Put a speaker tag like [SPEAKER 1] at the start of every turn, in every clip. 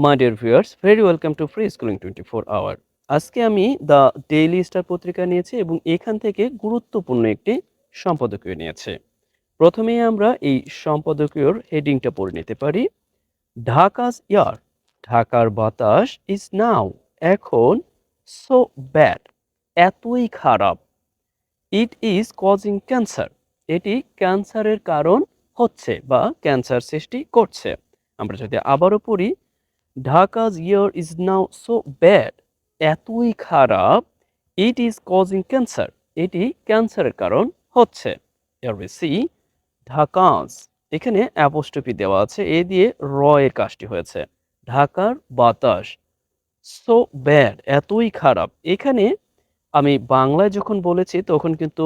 [SPEAKER 1] My dear viewers, very welcome to free schooling 24 hour. আজকে আমি the daily star পত্রিকা নিয়েছি এবং এখান থেকে গুরুত্বপূর্ণ একটি সম্পাদকীয় নিয়েছি। প্রথমেই আমরা এই সম্পাদকীয়র হেডিংটা পড়ে নিতে পারি। ঢাকাস এয়ার, ঢাকার বাতাস ইজ নাও, এখন সো ব্যাড, এতই খারাপ। ইট ইজ কজিং ক্যান্সার, এটি ক্যান্সারের কারণ হচ্ছে বা ক্যান্সার সৃষ্টি করছে। আমরা যদি আবারও পড়ি, ঢাকা's year is now so bad, এতই খারাপ। ইট ইজ কজিং ক্যান্সার, এটি ক্যান্সারের কারণ হচ্ছে। এর সি ঢাকাস, এখানে অ্যাপোস্ট্রফি দেওয়া আছে, এ দিয়ে র এর কাজটি হয়েছে। ঢাকার বাতাস সো ব্যাড, এতই খারাপ। এখানে আমি বাংলায় যখন বলেছি তখন কিন্তু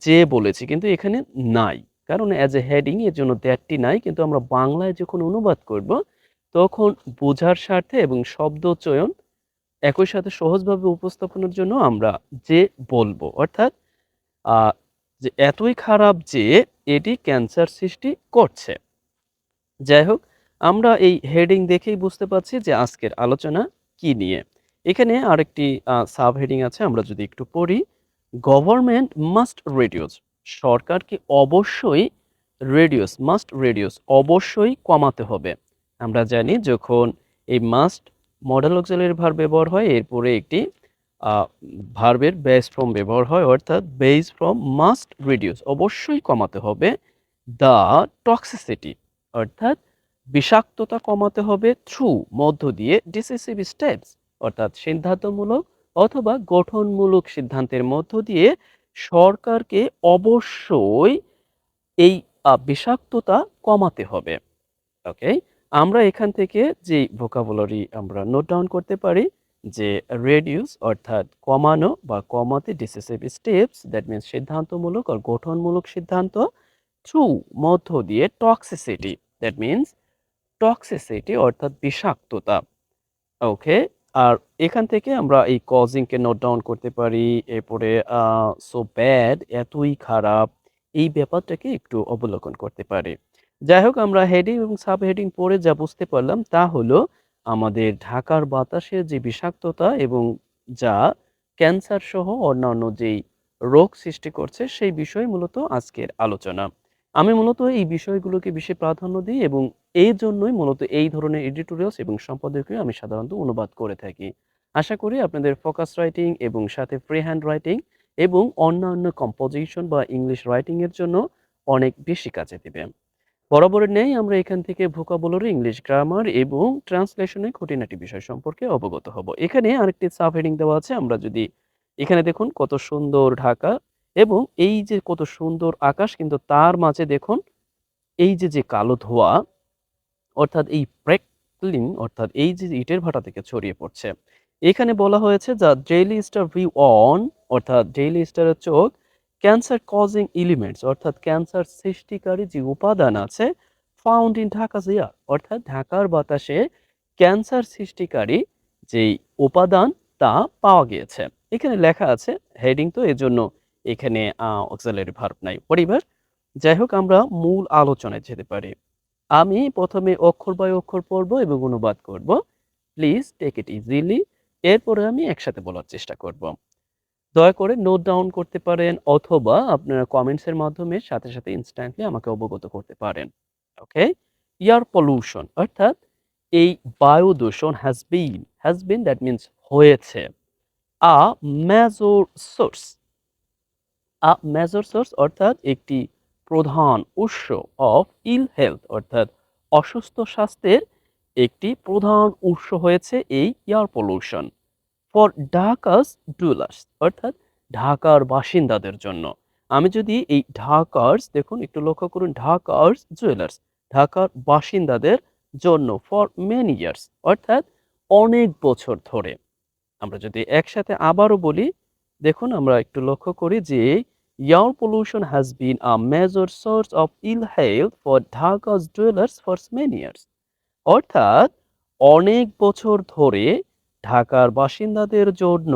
[SPEAKER 1] যে বলেছি, কিন্তু এখানে নাই, কারণ অ্যাজ এ হেডিং এর জন্য দ্যাটটি নাই। কিন্তু আমরা বাংলায় যখন অনুবাদ করব তখন বোঝার স্বার্থে এবং শব্দ চয়ন একই সাথে সহজভাবে উপস্থাপনের জন্য আমরা যে বলবো, অর্থাৎ আহ, যে এতই খারাপ যে এটি ক্যান্সার সৃষ্টি করছে। যাই হোক, আমরা এই হেডিং দেখেই বুঝতে পারছি যে আজকের আলোচনা কি নিয়ে। এখানে আরেকটি সাব হেডিং আছে, আমরা যদি একটু পড়ি। গভর্নমেন্ট মাস্ট রিডিউস, সরকারকে অবশ্যই মাস্ট রিডিউস অবশ্যই কমাতে হবে। আমরা জানি যখন এই মাস্ট মডেল অক্সিলারি ভার্ব ব্যবহার হয়, এরপরে একটি ভার্বের বেস ফর্ম ব্যবহার হয়, অর্থাৎ বেস ফর্ম মাস্ট রিডিউস, অবশ্যই কমাতে হবে। দ্য টক্সিসিটি, অর্থাৎ বিষাক্ততা কমাতে হবে, থ্রু মধ্য দিয়ে, ডিসিসিভ স্টেপস অর্থাৎ সিদ্ধান্তমূলক অথবা গঠনমূলক সিদ্ধান্তের মধ্য দিয়ে সরকারকে অবশ্যই এই বিষাক্ততা কমাতে হবে। ওকে, আমরা এখান থেকে যে ভোকাবুলারি আমরা নোট ডাউন করতে পারি, যে রেডিউস অর্থাৎ কমানো বা কমাতে, ডিসিসিভ স্টেপস দ্যাট মিনস সিদ্ধান্তমূলক আর গঠনমূলক সিদ্ধান্ত, থ্রু মধ্য দিয়ে, টক্সিসিটি দ্যাট মিনস টক্সিসিটি অর্থাৎ বিষাক্ততা। ওকে, আর এখান থেকে আমরা এই কজিংকে নোট ডাউন করতে পারি। এরপরে সো ব্যাড, এতই খারাপ, এই ব্যাপারটাকে একটু অবলোকন করতে পারি। যাই হোক, আমরা হেডিং এবং সাব হেডিং পড়ে যা বুঝতে পারলাম তা হলো আমাদের ঢাকার বাতাসের যে বিষাক্ততা এবং যা ক্যান্সার সহ অন্যান্য যেই রোগ সৃষ্টি করছে সেই বিষয় মূলত আজকের আলোচনা। আমি মূলত এই বিষয়গুলোকে বেশি প্রাধান্য দিই এবং এই জন্যই মূলত এই ধরনের এডিটোরিয়ালস এবং সম্পাদকীয় আমি সাধারণত অনুবাদ করে থাকি। আশা করি আপনাদের ফোকাস রাইটিং এবং সাথে ফ্রি হ্যান্ড রাইটিং এবং অন্যান্য কম্পোজিশন বা ইংলিশ রাইটিং এর জন্য অনেক বেশি কাজে দিবে। বরাবরের ন্যায় আমরা এখান থেকে ভোকাবুলারি, ইংলিশ গ্রামার এবং ট্রান্সলেশনের খুঁটিনাটি বিষয় সম্পর্কে অবগত হব। এখানে আরেকটি সাব হেডিং দেওয়া আছে, আমরা যদি এখানে দেখুন কত সুন্দর ঢাকা এবং এই যে কত সুন্দর আকাশ, কিন্তু তার মাঝে দেখুন এই যে কালো ধোঁয়া, অর্থাৎ এই ক্র্যাকলিং অর্থাৎ এই যে ইটের ভাটা থেকে ছড়িয়ে পড়ছে। এখানে বলা হয়েছে the daily star view on, অর্থাৎ ডেইলি স্টারের চোখ, ক্যান্সার কজিং এলিমেন্টস অর্থাৎ ক্যান্সার সৃষ্টিকারী যে উপাদান আছে, ফাউন্ড ইন ঢাকাস এয়ার অর্থাৎ ঢাকার বাতাসে ক্যান্সার সৃষ্টিকারী যেই উপাদান তা পাওয়া গিয়েছে। এখানে লেখা আছে, হেডিং তো এজন্য এখানে অক্সিলারি ভার্ব নাই, পরিবার। যাই হোক, আমরা মূল আলোচনায় যেতে পারি। আমি প্রথমে অক্ষর বাই অক্ষর পড়ব এবং অনুবাদ করব। Please take it easily. এরপরে আমি একসাথে বলার চেষ্টা করব। দয়া করে নোট ডাউন করতে পারেন অথবা আপনারা কমেন্টসের মাধ্যমে সাথে সাথে ইনস্ট্যান্টলি আমাকে অবগত করতে পারেন। ওকে, এয়ার পলিউশন অর্থাৎ এই বায়ু দূষণ হ্যাজ বিন দ্যাট মিনস হয়েছে। আ মেজর সোর্স, মেজর সোর্স অর্থাৎ একটি প্রধান উৎস, অফ ইল হেলথ অর্থাৎ অসুস্থ স্বাস্থ্যের একটি প্রধান উৎস হয়েছে এই air pollution. For Dhaka's dwellers অর্থাৎ ঢাকার বাসিন্দাদের জন্য। আমি যদি এই ঢাকার্স দেখুন, একটু লক্ষ্য করুন, ঢাকার্স জুয়েলার্স ঢাকার বাসিন্দাদের জন্য, ফর মেনি ইয়ার্স অর্থাৎ অনেক বছর ধরে। আমরা যদি একসাথে আবারও বলি, দেখুন আমরা একটু লক্ষ্য করি যে air pollution has been a major source of ill health for Dhaka's dwellers for many years, অর্থাৎ অনেক বছর ধরে ঢাকার বাসিন্দাদের জন্য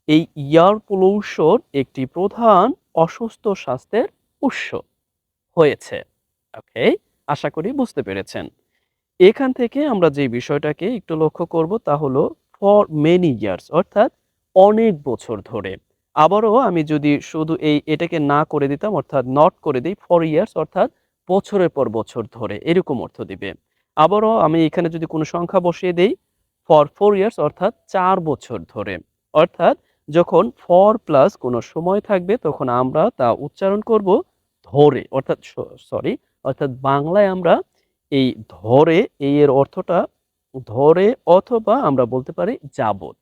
[SPEAKER 1] এই এয়ার পলিউশন একটি প্রধান অসুস্থ স্বাস্থ্যের উৎস হয়েছে। ওকে, আশা করি বুঝতে পেরেছেন। এখান থেকে আমরা যে বিষয়টাকে একটু লক্ষ্য করব তা হলো ফর মেনি ইয়ার্স অর্থাৎ অনেক বছর ধরে। আবারও আমি যদি শুধু এটাকে না করে দিতাম অর্থাৎ নট করে দেই ফর ইয়ার্স অর্থাৎ বছরের পর বছর ধরে এরকম অর্থ দিবে। আবারও আমি এখানে যদি কোনো সংখ্যা বসিয়ে দেই ফর 4 ইয়ার্স অর্থাৎ ৪ বছর ধরে। অর্থাৎ যখন ফর প্লাস কোনো সময় থাকবে তখন আমরা তা উচ্চারণ করব ধরে অর্থাৎ সরি অর্থাৎ বাংলায় আমরা এই ধরে এর অর্থটা ধরে অথবা আমরা বলতে পারি যাবৎ।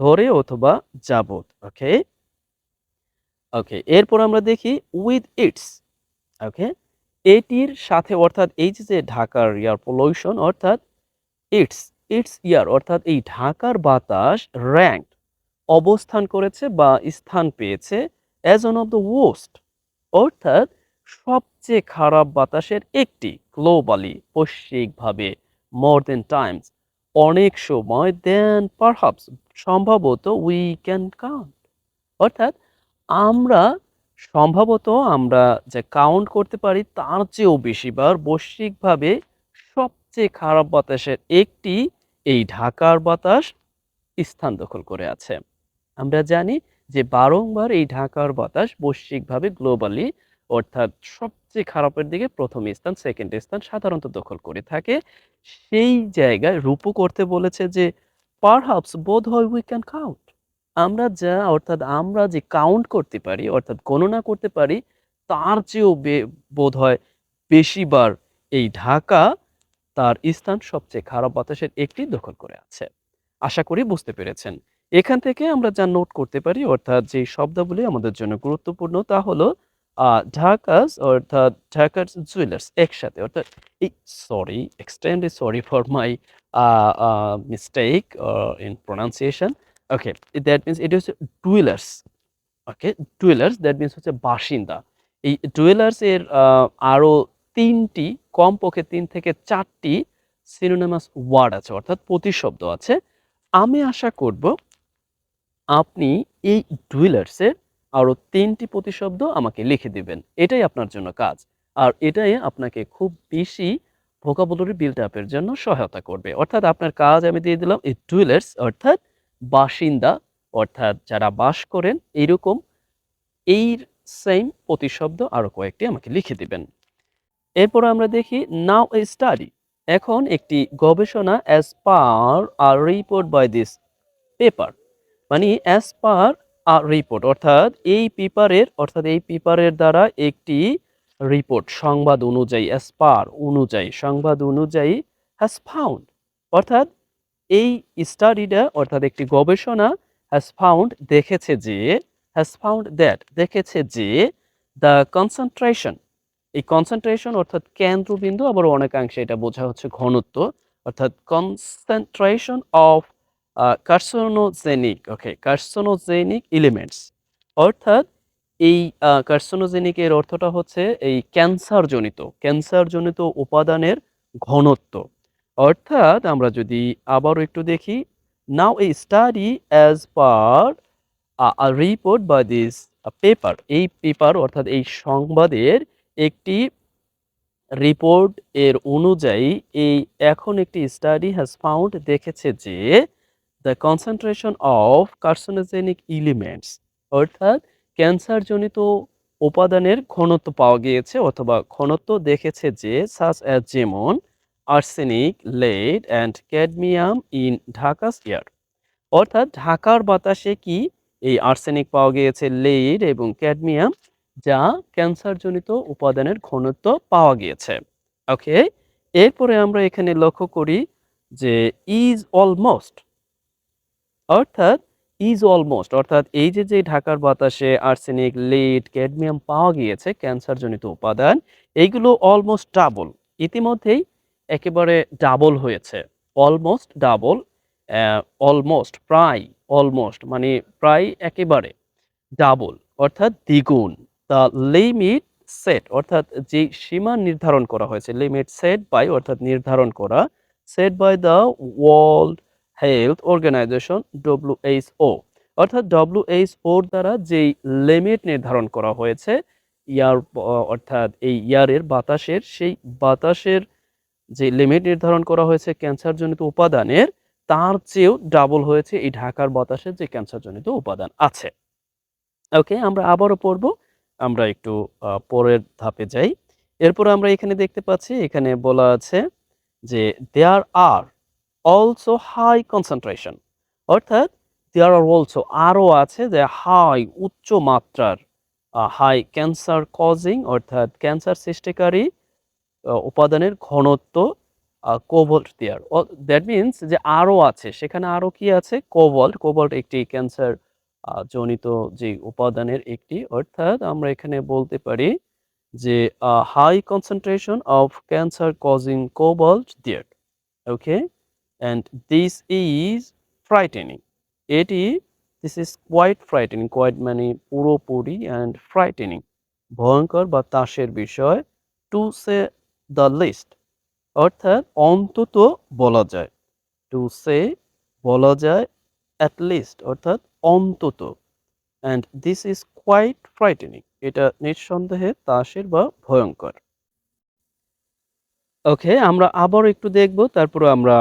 [SPEAKER 1] ধরে অথবা যাবৎ। ওকে? ওকে। এরপর আমরা দেখি উইথ ইটস। ওকে? এটির সাথে অর্থাৎ এই যে ঢাকার এয়ার পলিউশন অর্থাৎ ইটস, ইটস ইয়ার অর্থাৎ এই ঢাকার বাতাস র‍্যাংকড অবস্থান করেছে বা স্থান পেয়েছে as one of the worst অর্থাৎ সবচেয়ে খারাপ বাতাসের একটি গ্লোবালি বৈশ্বিকভাবে মোর দেন টাইমস অনেক সময় দেন পারহাপস সম্ভবত উই ক্যান কাউন্ট অর্থাৎ আমরা সম্ভবত আমরা যে কাউন্ট করতে পারি তার চেয়েও বেশিবার বৈশ্বিকভাবে সবচেয়ে খারাপ বাতাসের একটি এই ঢাকার বাতাস স্থান দখল করে আছে। আমরা জানি যে বারংবার এই ঢাকার বাতাস বৈশ্বিকভাবে গ্লোবালি অর্থাৎ সবচেয়ে খারাপের দিকে প্রথম স্থান, সেকেন্ড স্থান সাধারণত দখল করে থাকে। সেই জায়গায় রূপু করতে বলেছে যে পারহাপস বোধহয় উই ক্যান কাউন্ট। আমরা যা অর্থাৎ আমরা যে কাউন্ট করতে পারি অর্থাৎ গণনা করতে পারি তার চেয়েও বোধহয় বেশিবার এই ঢাকা তার স্থান সবচেয়ে খারাপ বাতাসের একটি দখল করে আছে। আশা করি বুঝতে পেরেছেন। এখান থেকে আমরা যা নোট করতে পারি অর্থাৎ যে শব্দাবলী আমাদের জন্য গুরুত্বপূর্ণ তা হলো ঢাকাস অর্থাৎ ঢাকার জুয়েলার্স একসাথে অর্থাৎ এই sorry extremely sorry for my mistake in pronunciation. Okay, that means এটা হচ্ছে dwellers. Okay, dwellers that means হচ্ছে বাসিন্দা। এই ডুয়েলার্স এর আরো ৩ টি কমপক্ষে ৩ থেকে ৪ টি সিনোনিমাস ওয়ার্ড আছে অর্থাৎ প্রতিশব্দ আছে। আমি আশা করব আপনি এই ডুয়েলার্স এর আরো ৩ টি প্রতিশব্দ আমাকে লিখে দিবেন। এটাই আপনার জন্য কাজ। আর এটাই আপনাকে খুব বেশি ভোকাবুলারি বিল্ড আপ এর জন্য সহায়তা করবে। অর্থাৎ আপনার কাজ আমি দিয়ে দিলাম এই ডুয়েলার্স অর্থাৎ বাসিন্দা অর্থাৎ যারা বাস করেন এইরকম এর সেম প্রতিশব্দ আরো কয়েকটি আমাকে লিখে দিবেন। এরপর আমরা দেখি নাও এ স্টাডি। এখন একটি গবেষণা as per a report by this paper মানে অ্যাজ পার আ রিপোর্ট অর্থাৎ এই পেপারের দ্বারা একটি রিপোর্ট সংবাদ অনুযায়ী অ্যাজ পার অনুযায়ী সংবাদ অনুযায়ী হ্যাজ ফাউন্ড অর্থাৎ এই স্টাডিটা অর্থাৎ একটি গবেষণা হ্যাজ ফাউন্ড দেখেছে যে হ্যাজ ফাউন্ড দ্যাট দেখেছে যে দ্য কনসেন্ট্রেশন এই কনসেন্ট্রেশন অর্থাৎ কেন্দ্রবিন্দু আবার অনেকাংশে এটা বোঝা হচ্ছে ঘনত্ব অর্থাৎ কনসেন্ট্রেশন অফ কার্সিনোজেনিক এলিমেন্টস অর্থাৎ এই কার্সিনোজেনিক এর অর্থটা হচ্ছে এই ক্যান্সারজনিত উপাদানের ঘনত্ব অর্থাৎ আমরা যদি আবারও একটু দেখি now a study as per report by this paper এই পেপার অর্থাৎ এই সংবাদের একটি রিপোর্ট এর অনুযায়ী এখন একটি স্টাডি হ্যাজ ফাউন্ড দেখেছে যে the concentration of carcinogenic elements অর্থাৎ ক্যান্সারজনিত উপাদানের ঘনত্ব পাওয়া গিয়েছে অথবা ঘনত্ব দেখেছে যে সাচ অ্যাজ যেমন arsenic, lead and cadmium in Dhaka's air অর্থাৎ ঢাকার বাতাসে কি এই আর্সেনিক পাওয়া গিয়েছে, লেড এবং ক্যাডমিয়াম যা ক্যান্সারজনিত উপাদানের ঘনত্ব পাওয়া গিয়েছে। ওকে, এরপরে আমরা এখানে লক্ষ্য করি যে ইজ অলমোস্ট অর্থাৎ এই যে ঢাকার বাতাসে আর্সেনিক, লেড, ক্যাডমিয়াম পাওয়া গিয়েছে ক্যান্সারজনিত উপাদান এইগুলো অলমোস্ট ডাবল ইতিমধ্যেই একেবারে ডাবল হয়েছে অলমোস্ট ডাবল অলমোস্ট মানে প্রায় একেবারে ডাবল অর্থাৎ দ্বিগুণ দ্য লিমিট সেট অর্থাৎ যে সীমা নির্ধারণ করা হয়েছে লিমিট সেট বাই অর্থাৎ নির্ধারণ করা set by the World Health Organization WHO অর্থাৎ WHOর দ্বারা যেই লিমিট নির্ধারণ করা হয়েছে ইয়ার অর্থাৎ এই ইয়ারের বাতাসের সেই বাতাসের যে লিমিট নির্ধারণ করা হয়েছে ক্যান্সারজনিত উপাদানের, তার চেয়েও ডাবল হয়েছে এই ঢাকার বাতাসের যে ক্যান্সারজনিত উপাদান আছে। ওকে, আমরা আবারও পড়ব। আমরা একটু পরের ধাপে যাই। এরপর আমরা এখানে দেখতে পাচ্ছি, এখানে বলা আছে যে দেয়ার আর অলসো হাই কনসেনট্রেশন, অর্থাৎ দেয়ার আর অলসো আরও আছে যে হাই উচ্চ মাত্রার হাই ক্যান্সার কজিং অর্থাৎ ক্যান্সার সৃষ্টিকারী উপাদানের ঘনত্ব কোবল্ট দেয়ার। দ্যাট মিনস যে আরও আছে, সেখানে আরও কি আছে? কোবল্ট। কোবল্ট একটি ক্যান্সার জনিত যে উপাদানের একটি, অর্থাৎ আমরা এখানে বলতে পারি যে high concentration of cancer causing cobalt there. Okay, and this is frightening. এটি this is quite frightening. Quite মানে পুরোপুরি, অ্যান্ড ফ্রাইটেনিং ভয়ঙ্কর বা তাসের বিষয়। টু সে দ্য লিস্ট, অর্থাৎ অন্তত বলা যায়। টু সে বলা যায়, অ্যাট লিস্ট অর্থাৎ অন্তত, and this is quite frightening এটা নিঃসন্দেহে তাসের বা ভয়ঙ্কর। ওকে, আমরা আবারও একটু দেখব, তারপরে আমরা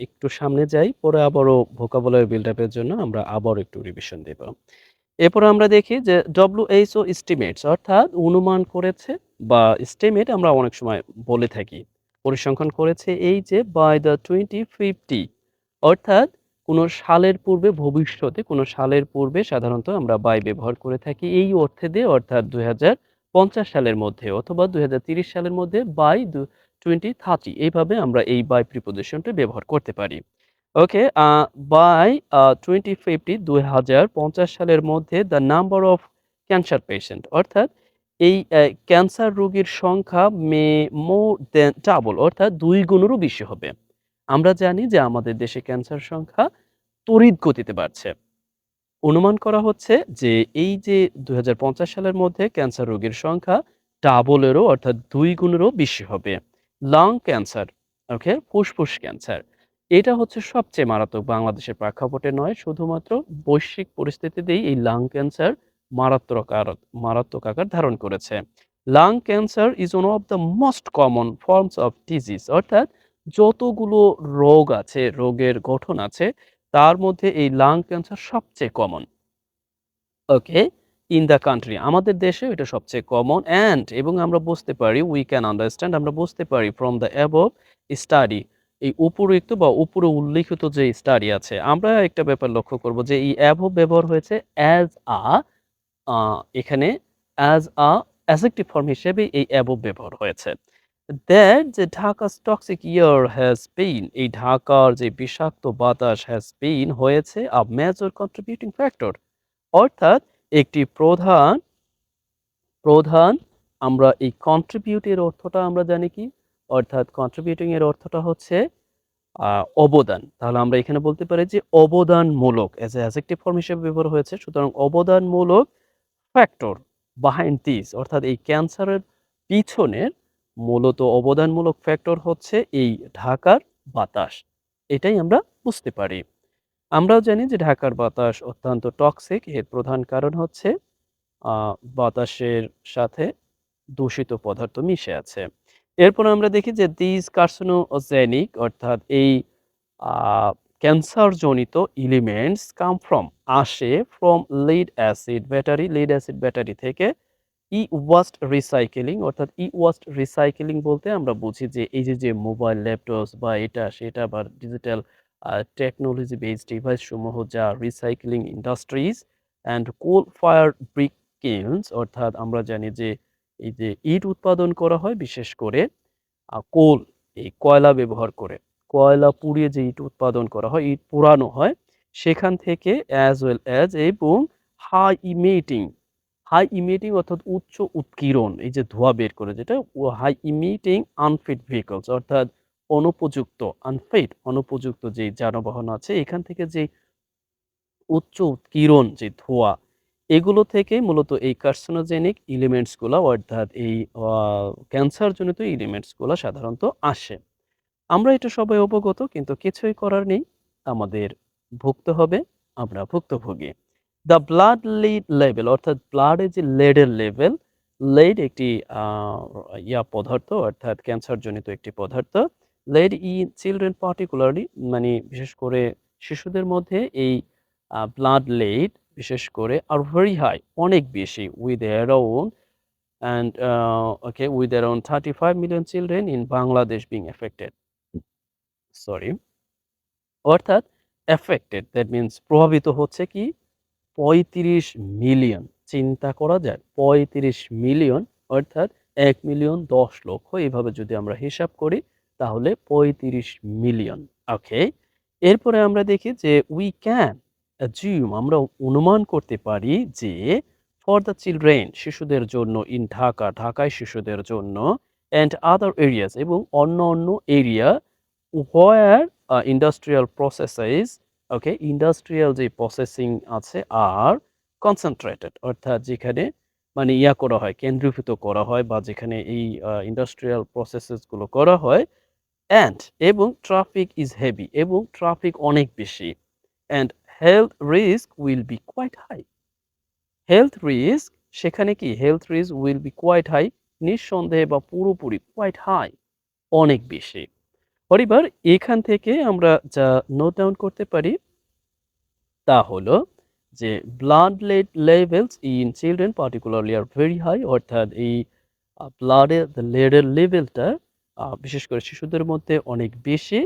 [SPEAKER 1] একটু সামনে যাই। পরে আবারও ভোকাবুলারি বিল্ড আপের জন্য আমরা আবারও একটু রিভিশন দেব। এরপর আমরা দেখি যে WHO এস্টিমেটস, অর্থাৎ অনুমান করেছে বা এস্টিমেট আমরা অনেক সময় বলে থাকি। পরিসংখ্যান করেছে এই যে বাই দ্য 2050, অর্থাৎ কোনো সালের পূর্বে, ভবিষ্যতে কোনো সালের পূর্বে সাধারণত আমরা বাই ব্যবহার করে থাকি এই অর্থে দিয়ে, অর্থাৎ 2050 সালের মধ্যে অথবা 2030 সালের মধ্যে বাই 2030, এইভাবে আমরা এই বাই প্রিপোজিশনটা ব্যবহার করতে পারি। ওকে, বাই 2050 2050 সালের মধ্যে the number of cancer patient, অর্থাৎ এই ক্যান্সার রোগীর সংখ্যা মে মোর দেন ডাবল, অর্থাৎ 2 গুণেরও বেশি হবে। আমরা জানি যে আমাদের দেশে ক্যান্সার সংখ্যা তড়িৎ গতিতে বাড়ছে। অনুমান করা হচ্ছে যে এই যে 2050 সালের মধ্যে ক্যান্সার রোগীর সংখ্যা ডাবলেরও, অর্থাৎ 2 গুণেরও বেশি হবে। লাং ক্যান্সার, ওকে, ফুসফুস ক্যান্সার, এটা হচ্ছে সবচেয়ে মারাত্মক। বাংলাদেশের প্রেক্ষাপটে নয়, শুধুমাত্র বৈশ্বিক পরিস্থিতিতেই এই লাং ক্যান্সার মারাত্মক আকার ধারণ করেছে। Lung cancer is one of the most common forms of disease, অর্থাৎ যতগুলো রোগ আছে, রোগের গঠন আছে, তার মধ্যে এই লাং ক্যান্সার সবচেয়ে common. Okay, in the country, আমাদের দেশে এটা সবচেয়ে কমন। অ্যান্ড এবং আমরা বুঝতে পারি, উই ক্যান আন্ডারস্ট্যান্ড, আমরা বুঝতে পারি ফ্রম দ্য অ্যাবভ স্টাডি, এই উপরিউক্ত বা উপরে উল্লিখিত যে স্টাডি আছে, আমরা একটা ব্যাপার লক্ষ্য করব যে এই অ্যাবভ ব্যবহার হয়েছে অ্যাজ এখানে অ্যাজ অ্যাডজেক্টিভ ফর্ম হিসেবে এই অ্যাবভ ব্যবহার হয়েছে। দ্যাট যে ঢাকা's টক্সিক এয়ার হ্যাজ বিন, এই ঢাকার যে বিষাক্ত বাতাস হ্যাজ বিন হয়েছে আ মেজর কন্ট্রিবিউটিং ফ্যাক্টর, অর্থাৎ একটি প্রধান প্রধান আমরা এই কন্ট্রিবিউট এর অর্থটা আমরা জানি কি? অর্থাৎ কন্ট্রিবিউটিং এর অর্থটা হচ্ছে অবদান। তাহলে আমরা এখানে বলতে পারি যে অবদানমূলক, অ্যাজ এ অ্যাডজেক্টিভ ফর্ম হিসেবে ব্যবহার হয়েছে। সুতরাং অবদানমূলক ফ্যাক্টর বিহাইন্ড দিস, অর্থাৎ এই ক্যান্সারের পিছনের মূলত অবদানমূলক ফ্যাক্টর হচ্ছে এই ঢাকার বাতাস। এটাই আমরা বুঝতে পারি। আমরাও জানি যে ঢাকার বাতাস অত্যন্ত টক্সিক। এর প্রধান কারণ হচ্ছে আ বাতাসের সাথে দূষিত পদার্থ মিশে আছে। এরপর আমরা দেখি যে these carcinogenic, অর্থাৎ এই আ ক্যান্সারজনিত এলিমেন্টস come from, আসে from lead acid battery, lead acid battery থেকে। E-waste recycling, অর্থাৎ E-waste recycling বলতে আমরা বুঝি যে এই যে মোবাইল, ল্যাপটপস বা এটা সেটা বা ডিজিটাল টেকনোলজি বেসড ডিভাইস সমূহ যা recycling industries and coal fired brick kilns, অর্থাৎ আমরা জানি যে এই যে ইট উৎপাদন করা হয় বিশেষ করে কোল, এই কয়লা ব্যবহার করে। কয়লা পুড়িয়ে যে ইট উৎপাদন করা হয়, ইট পোড়ানো হয়, সেখান থেকে অ্যাজ ওয়েল অ্যাজ এবং হাই ইমিটিং, হাই ইমিটিং অর্থাৎ উচ্চ উৎকিরণ, এই যে ধোঁয়া বের করে যেটা, হাই ইমিটিং আনফিট ভেহিকলস, অর্থাৎ অনুপযুক্ত, অনুপযুক্ত যে যানবাহন আছে, এখান থেকে যে উচ্চ উৎকিরণ যে ধোঁয়া, এগুলো থেকে মূলত এই কার্সিনোজেনিক এলিমেন্টস গুলা, অর্থাৎ এই ক্যান্সারজনিত এলিমেন্টস গুলা সাধারণত আসে। আমরা এটা সবাই অবগত, কিন্তু কিছুই করার নেই। আমাদের ভুগতে হবে, আমরা ভুক্তভোগী। দ্য ব্লাড লিড লেভেল, অর্থাৎ ব্লাডে যে লেডের লেভেল, লেড একটি পদার্থ, অর্থাৎ ক্যান্সারজনিত একটি পদার্থ। লেড ইন চিলড্রেন পার্টিকুলারলি মানে বিশেষ করে শিশুদের মধ্যে এই ব্লাড লেড বিশেষ করে আর ভেরি হাই অনেক বেশি with around and okay with around 35 million children in Bangladesh being affected. Sorry, অর্থাৎ affected that means প্রভাবিত হচ্ছে কি ৩৫ মিলিয়ন চিন্তা করা যায় ৩৫ মিলিয়ন অর্থাৎ ১,১০,০০,০০০ এভাবে যদি আমরা হিসাব করি তাহলে ৩৫ মিলিয়ন ওকে এরপরে আমরা দেখি যে উই ক্যান অ্যাজিউম আমরা অনুমান করতে পারি যে ফর দ্য চিলড্রেন শিশুদের জন্য ইন ঢাকা ঢাকায় শিশুদের জন্য অ্যান্ড আদার এরিয়াস এবং অন্য অন্য এরিয়া হোয়ার ইন্ডাস্ট্রিয়াল প্রসেসেস ওকে ইন্ডাস্ট্রিয়াল যে প্রসেসিং আছে আর কনসেন্ট্রেটেড অর্থাৎ যেখানে মানে ইয়া করা হয় কেন্দ্রীভূত করা হয় বা যেখানে এই ইন্ডাস্ট্রিয়াল প্রসেসেসগুলো করা হয় অ্যান্ড এবং ট্রাফিক ইজ হেভি এবং ট্রাফিক অনেক বেশি and health risk will be quite high health risk সেখানে কি health risk will be quite high নিঃসন্দেহে বা পুরোপুরি কোয়াইট হাই অনেক বেশি এবার এখান থেকে আমরা যা নোট ডাউন করতে পারি তা হলো যে blood levels in children particularly are very high অর্থাৎ এই ব্লাডের লেডের লেভেলটা বিশেষ করে শিশুদের মধ্যে অনেক বেশি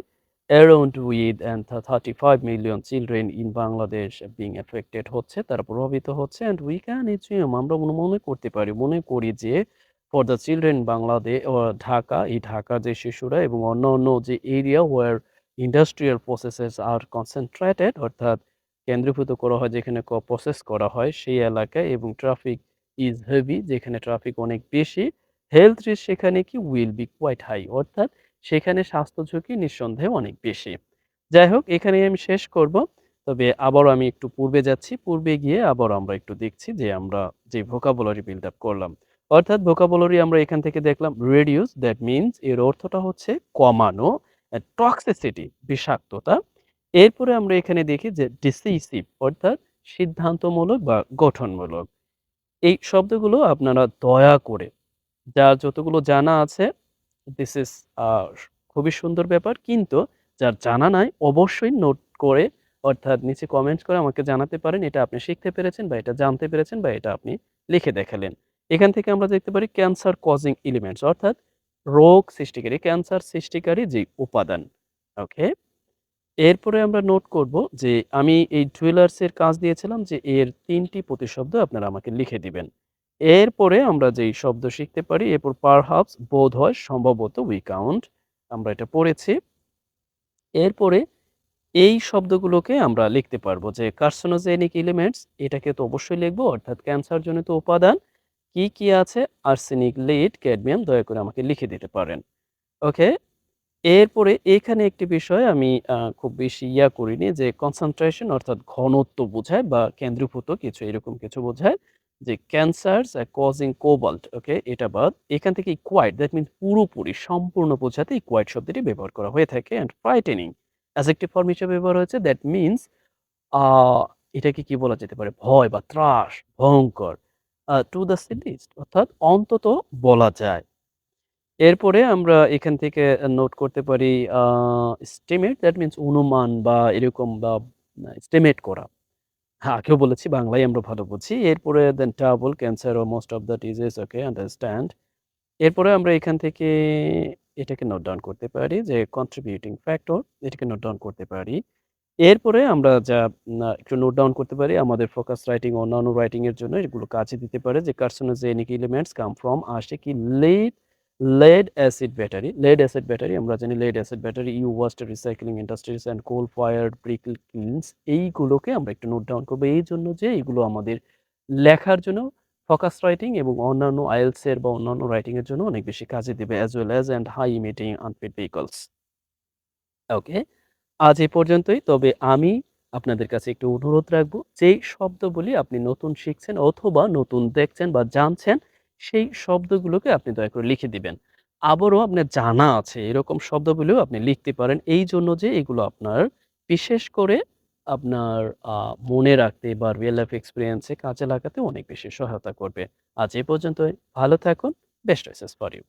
[SPEAKER 1] around with and 35 million children in Bangladesh being affected হচ্ছে তারা প্রভাবিত হচ্ছে অ্যান্ড উই ক্যান এজিউম আমরা মনে করতে পারি মনে করি যে for the children Bangladesh Dhaka এই ঢাকার যে শিশুরা এবং অন্য অন্য যে এরিয়া ওয়ার ইন্ডাস্ট্রিয়াল প্রসেসেস আর কনসেন্ট্রেটেড অর্থাৎ কেন্দ্রীভূত করা হয় যেখানে প্রসেস করা হয় সেই এলাকায় এবং ট্রাফিক ইজ হেভি যেখানে ট্রাফিক অনেক বেশি হেলথ রিস্ক সেখানে কি উইল বি কোয়াইট হাই অর্থাৎ সেখানে স্বাস্থ্য ঝুঁকি নিঃসন্দেহে অনেক বেশি যাই হোক এখানে আমি শেষ করব তবে আবারও আমি একটু পূর্বে যাচ্ছি পূর্বে গিয়ে আবার আমরা একটু দেখছি যে আমরা যে ভোকাবুলারি বিল্ড আপ করলাম অর্থাৎ ভোকাবুলারি আমরা এখান থেকে দেখলাম রেডিউস দ্যাট মিনস এর অর্থটা হচ্ছে কমানো টক্সিসিটি বিষাক্ততা এরপরে আমরা এখানে দেখি যে ডিসিসিভ অর্থাৎ সিদ্ধান্তমূলক বা গঠনমূলক এই শব্দগুলো আপনারা দয়া করে যার যতগুলো জানা আছে দিস ইজ খুবই সুন্দর ব্যাপার কিন্তু যার জানা নাই অবশ্যই নোট করে অর্থাৎ নিচে কমেন্টস করে আমাকে জানাতে পারেন এটা আপনি শিখতে পেরেছেন বা এটা জানতে পেরেছেন বা এটা আপনি লিখে দেখালেন এখান থেকে আমরা দেখতে পারি ক্যান্সার কজিং এলিমেন্টস অর্থাৎ রোগ সৃষ্টিকারী ক্যান্সার সৃষ্টিকারী যে উপাদান ওকে এরপরে আমরা নোট করব যে আমি এই ডুয়েলার্স এর কাজ দিয়েছিলাম যে এর ৩ টি প্রতিশব্দ আপনারা আমাকে লিখে দিবেন। এরপরে আমরা যেই শব্দ শিখতে পারি এরপর পারহাপস বোধ হয় সম্ভবত উই কাউন্ট আমরা এটা পড়েছি। এরপরে এই শব্দগুলোকে আমরা লিখতে পারবো যে কার্সিনোজেনিক এলিমেন্টস এটাকে তো অবশ্যই লিখবো অর্থাৎ ক্যান্সারজনিত উপাদান কি আছে আর্সেনিক, লিড, ক্যাডমিয়াম দয়া করে আমাকে লিখে দিতে পারেন। ওকে? এরপরে এখানে একটি বিষয় আমি খুব বেশি করিনি যে কনসেনট্রেশন অর্থাৎ ঘনত্ব বোঝায় বা কেন্দ্রীভূত কিছু এরকম কিছু বোঝায়। যে ক্যান্সারস কজিং কোবাল্ট ওকে এটা বাদ। এখান থেকে ইকুয়াইট দ্যাট মিনস পুরোপুরি সম্পূর্ণ বোঝাতে ইকুয়াইট শব্দটি ব্যবহার করা হয়ে থাকে অ্যান্ড ফ্রাইটেনিং অ্যাডজেক্টিভ ফর্ম হিসেবে ব্যবহার হয়েছে দ্যাট মিনস আ এটাকে কি বলা যেতে পারে? ভয় বা ত্রাস, ভয়ংকর। টু দ্য সিলিস্ট অর্থাৎ অন্তত বলা যায়। এরপরে আমরা এখান থেকে নোট করতে পারি আ estimate দ্যাট মিনস অনুমান বা এরকম বা estimate করা। হ্যাঁ, আগেও বলেছি বাংলায় আমরা ভালো বুঝি। এরপরে দেন trouble, cancer or most of the disease okay understand এরপরে আমরা এখান থেকে এটাকে নোট ডাউন করতে পারি যে contributing factor এটাকে নোট ডাউন করতে পারি। এরপরে আমরা যা একটু নোট ডাউন করতে পারি আমাদের ফোকাস রাইটিং অন্যান্য রাইটিং এর জন্য এগুলো কাজে দিতে পারে যে কার্সিনোজেনিক এলিমেন্টস কাম ফ্রম আসে কি lead acid ব্যাটারি আমরা জানি lead acid battery used recycling industries and coal fired brick kilns এইগুলোকে আমরা একটু নোট ডাউন করব এই জন্য যে এগুলো আমাদের লেখার জন্য ফোকাস রাইটিং এবং অন্যান্য আইএলটিএস এর বা অন্যান্য রাইটিং এর জন্য অনেক বেশি কাজে দিবে as well as and high emitting unfit vehicles okay আজ এই পর্যন্তই। তবে আমি আপনাদের কাছে একটু অনুরোধ রাখবো, যেই শব্দগুলি আপনি নতুন শিখছেন অথবা নতুন দেখছেন বা জানছেন, সেই শব্দগুলোকে আপনি দয়া করে লিখে দিবেন। আবারও আপনার জানা আছে এরকম শব্দগুলোও আপনি লিখতে পারেন। এইজন্য যে এগুলো আপনার বিশেষ করে আপনার আ মনে রাখতে বা রিয়াল লাইফ এক্সপেরিয়েন্স এ কাজে লাগাতে অনেক বেশি সহায়তা করবে। আজ এই পর্যন্তই। ভালো থাকুন। Best wishes for you.